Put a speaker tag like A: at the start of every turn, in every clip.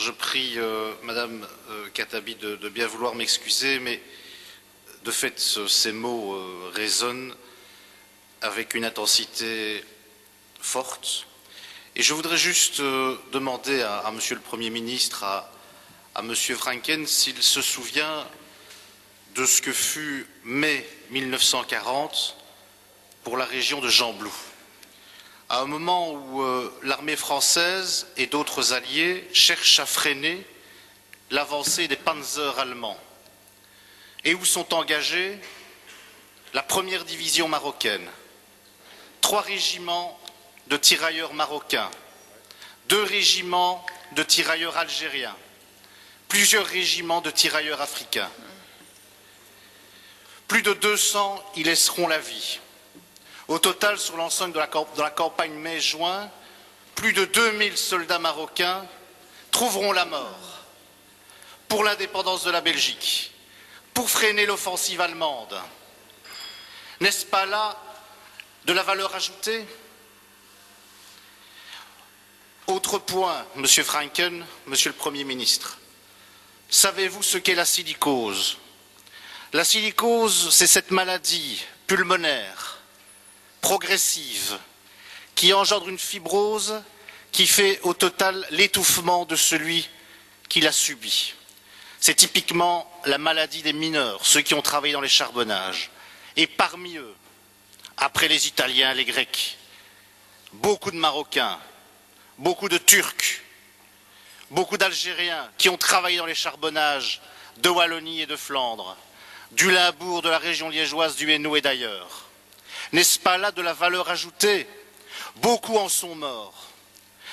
A: je prie Madame Khattabi de bien vouloir m'excuser, mais de fait, ces mots résonnent avec une intensité forte. Et je voudrais juste demander à Monsieur le Premier ministre, à Monsieur Franken, s'il se souvient de ce que fut mai 1940 pour la région de Gembloux, à un moment où l'armée française et d'autres alliés cherchent à freiner l'avancée des panzers allemands et où sont engagés la première division marocaine, 3 régiments de tirailleurs marocains, 2 régiments de tirailleurs algériens, plusieurs régiments de tirailleurs africains. Plus de 200 y laisseront la vie. Au total, sur l'ensemble de la campagne mai-juin, plus de 2000 soldats marocains trouveront la mort pour l'indépendance de la Belgique, pour freiner l'offensive allemande. N'est-ce pas là de la valeur ajoutée? Autre point, Monsieur Franken, Monsieur le Premier ministre. Savez-vous ce qu'est la silicose? La silicose, c'est cette maladie pulmonaire, progressive, qui engendre une fibrose qui fait au total l'étouffement de celui qui l'a subi. C'est typiquement la maladie des mineurs, ceux qui ont travaillé dans les charbonnages. Et parmi eux, après les Italiens, les Grecs, beaucoup de Marocains, beaucoup de Turcs, beaucoup d'Algériens qui ont travaillé dans les charbonnages de Wallonie et de Flandre, du Limbourg, de la région liégeoise, du Hainaut et d'ailleurs. N'est-ce pas là de la valeur ajoutée? Beaucoup en sont morts.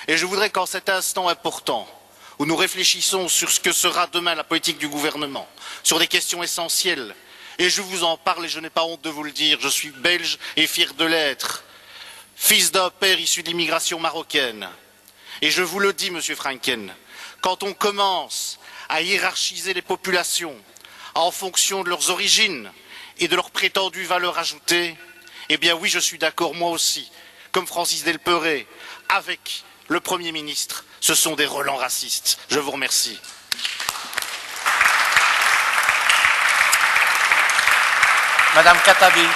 A: Et je voudrais qu'en cet instant important, où nous réfléchissons sur ce que sera demain la politique du gouvernement, sur des questions essentielles, et je vous en parle et je n'ai pas honte de vous le dire, je suis belge et fier de l'être, fils d'un père issu de l'immigration marocaine. Et je vous le dis, Monsieur Franken, quand on commence à hiérarchiser les populations en fonction de leurs origines et de leurs prétendues valeurs ajoutées, eh bien oui, je suis d'accord, moi aussi, comme Francis Delperret, avec le Premier ministre, ce sont des relents racistes. Je vous remercie.
B: Madame Khattabi.